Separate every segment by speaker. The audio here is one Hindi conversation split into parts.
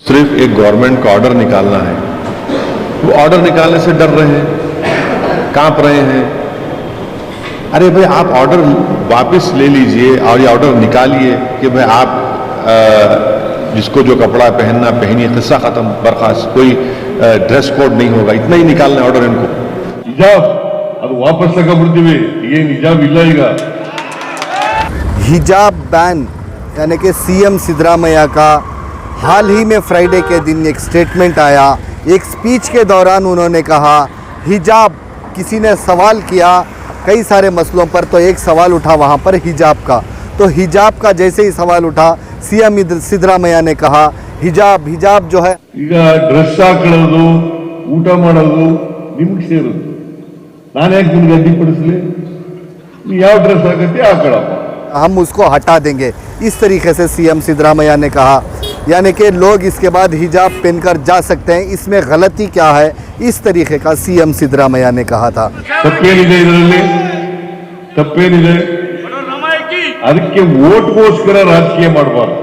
Speaker 1: सिर्फ एक गवर्नमेंट का ऑर्डर निकालना है। वो ऑर्डर निकालने से डर रहे हैं, कांप रहे हैं। अरे भाई, आप ऑर्डर वापस ले लीजिए और ये ऑर्डर निकालिए कि भाई आप जिसको जो कपड़ा पहनना पहनिए, किस्सा खत्म, बर्खास्त, कोई ड्रेस कोड नहीं होगा, इतना ही निकालना है ऑर्डर इनको।
Speaker 2: हिजाब अब वापस तगबिಡ್ತೀವಿ, ये हिजाब ಇಲ್ಲ ಈಗ।
Speaker 3: हिजाब बैन यानी कि सीएम सिद्धरामैया का हाल ही में फ्राइडे के दिन एक स्टेटमेंट आया। एक स्पीच के दौरान उन्होंने कहा हिजाब, किसी ने सवाल किया कई सारे मसलों पर, तो एक सवाल उठा वहाँ पर हिजाब का। तो हिजाब का जैसे ही सवाल उठा, सीएम सिद्धरामैया ने कहा हिजाब जो है
Speaker 2: ಈಗ ಡ್ರೆಸ್ ಹಾಕೊಳ್ಳೋದು, ಊಟ ಮಾಡೋದು ನಿಮಗೆ ಸೇರೋದು। ನಾನು ಯಾಕೆ ನಿಮಗೆ ಅಡ್ಡಿಪಡಿಸಲಿ? ನೀವು ಯಾವ ಡ್ರೆಸ್ ಹಾಕತ್ತೆ ಹಾಕೊಳ್ಳಪ್ಪ,
Speaker 3: हम उसको हटा देंगे, इस तरीके से सीएम सिद्धरामैया ने कहा। यानी कि लोग इसके बाद हिजाब पहनकर जा सकते हैं, इसमें गलती क्या है, इस तरीके का सीएम सिद्धरामैया ने कहा था।
Speaker 2: ತಪ್ಪೇನಿದೆ ಇದರಲ್ಲಿ? ತಪ್ಪೇನಿದೆ? ಅದಕ್ಕೆ ವೋಟ್ಗೋಸ್ಕರ ರಾಜಕೀಯ ಮಾಡಬಾರ್ದು।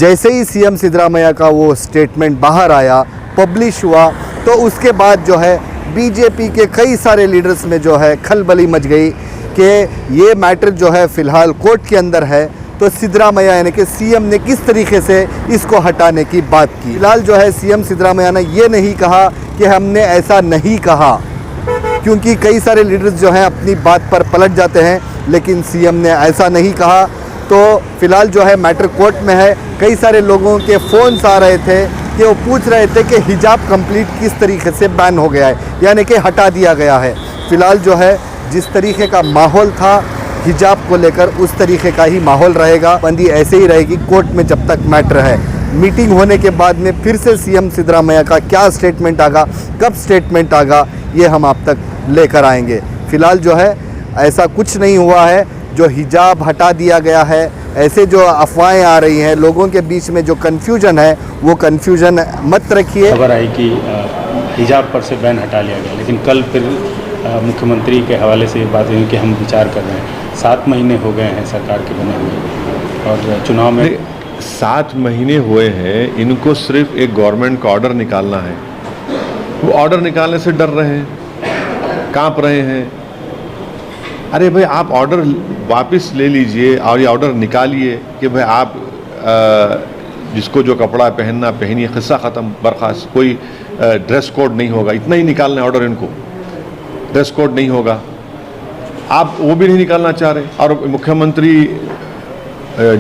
Speaker 3: जैसे ही सीएम सिद्धरामैया का वो स्टेटमेंट बाहर आया, पब्लिश हुआ, तो उसके बाद जो है बीजेपी के कई सारे लीडर्स में जो है खलबली मच गई कि ये मैटर जो है फ़िलहाल कोर्ट के अंदर है। तो सिद्धरामैया यानी कि सीएम ने किस तरीके से इसको हटाने की बात की। फिलहाल जो है सीएम सिद्धरामैया ने ये नहीं कहा कि हमने ऐसा नहीं कहा, क्योंकि कई सारे लीडर्स जो हैं अपनी बात पर पलट जाते हैं, लेकिन सीएम ने ऐसा नहीं कहा। तो फिलहाल जो है मैटर कोर्ट में है। कई सारे लोगों के फ़ोन्स आ रहे थे कि वो पूछ रहे थे कि हिजाब कंप्लीट किस तरीके से बैन हो गया है, यानी कि हटा दिया गया है। फ़िलहाल जो है जिस तरीके का माहौल था हिजाब को लेकर, उस तरीके का ही माहौल रहेगा। बंदी ऐसे ही रहेगी कोर्ट में जब तक मैटर है। मीटिंग होने के बाद में फिर से सीएम सिद्धरामैया का क्या स्टेटमेंट आगा, कब स्टेटमेंट आगा, ये हम आप तक लेकर आएंगे। फ़िलहाल जो है ऐसा कुछ नहीं हुआ है, जो हिजाब हटा दिया गया है। ऐसे जो अफवाहें आ रही हैं, लोगों के बीच में जो कन्फ्यूजन है, वो कन्फ्यूजन मत रखिए।
Speaker 4: खबर आई कि हिजाब पर से बैन हटा लिया गया, लेकिन कल फिर मुख्यमंत्री के हवाले से ये बात हुई कि हम विचार कर रहे हैं। 7 महीने हो गए हैं सरकार के बने हुए, और चुनाव में
Speaker 1: 7 महीने हुए हैं। इनको सिर्फ एक गवर्नमेंट का ऑर्डर निकालना है। वो ऑर्डर निकालने से डर रहे हैं, कांप रहे हैं। अरे भाई, आप ऑर्डर वापस ले लीजिए और ये ऑर्डर निकालिए कि भाई आप जिसको जो कपड़ा पहनना पहनिए, किस्सा ख़त्म, बर्खास्त, कोई ड्रेस कोड नहीं होगा, इतना ही निकालना है ऑर्डर इनको। ड्रेस कोड नहीं होगा, आप वो भी नहीं निकालना चाह रहे। और मुख्यमंत्री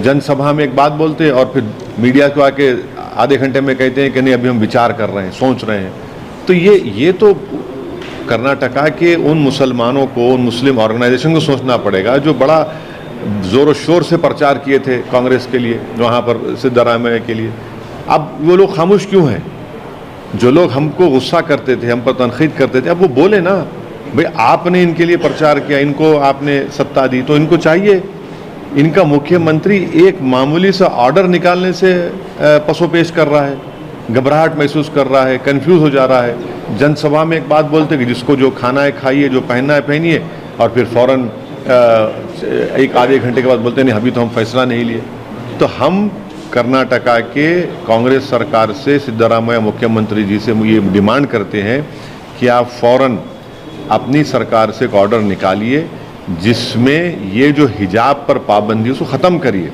Speaker 1: जनसभा में एक बात बोलते और फिर मीडिया को आके आधे घंटे में कहते हैं कि नहीं, अभी हम विचार कर रहे हैं, सोच रहे हैं। तो ये तो कर्नाटका के उन मुसलमानों को, उन मुस्लिम ऑर्गेनाइजेशन को सोचना पड़ेगा जो बड़ा ज़ोर शोर से प्रचार किए थे कांग्रेस के लिए, वहाँ पर सिद्धरामैया के लिए। अब वो लोग खामोश क्यों हैं? जो लोग हमको गुस्सा करते थे, हम पर तनकीद करते थे, अब वो बोले ना भाई, आपने इनके लिए प्रचार किया, इनको आपने सत्ता दी, तो इनको चाहिए। इनका मुख्यमंत्री एक मामूली सा ऑर्डर निकालने से पसोपेश कर रहा है, घबराहट महसूस कर रहा है, कंफ्यूज हो जा रहा है। जनसभा में एक बात बोलते कि जिसको जो खाना है खाइए, जो पहनना है पहनिए, और फिर फ़ौरन एक आधे घंटे के बाद बोलते नहीं, अभी तो हम फैसला नहीं लिए। तो हम कर्नाटका के कांग्रेस सरकार से, सिद्धरामैया मुख्यमंत्री जी से ये डिमांड करते हैं कि आप फ़ौरन अपनी सरकार से एक ऑर्डर निकालिए जिसमें ये जो हिजाब पर पाबंदी उसको ख़त्म करिए।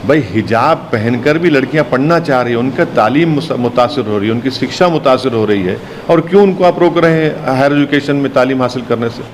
Speaker 1: भाई, हिजाब पहनकर भी लड़कियां पढ़ना चाह रही हैं, उनका तालीम मुतासिर हो रही है, उनकी शिक्षा मुतासिर हो रही है, और क्यों उनको आप रोक रहे हैं हायर एजुकेशन में तालीम हासिल करने से?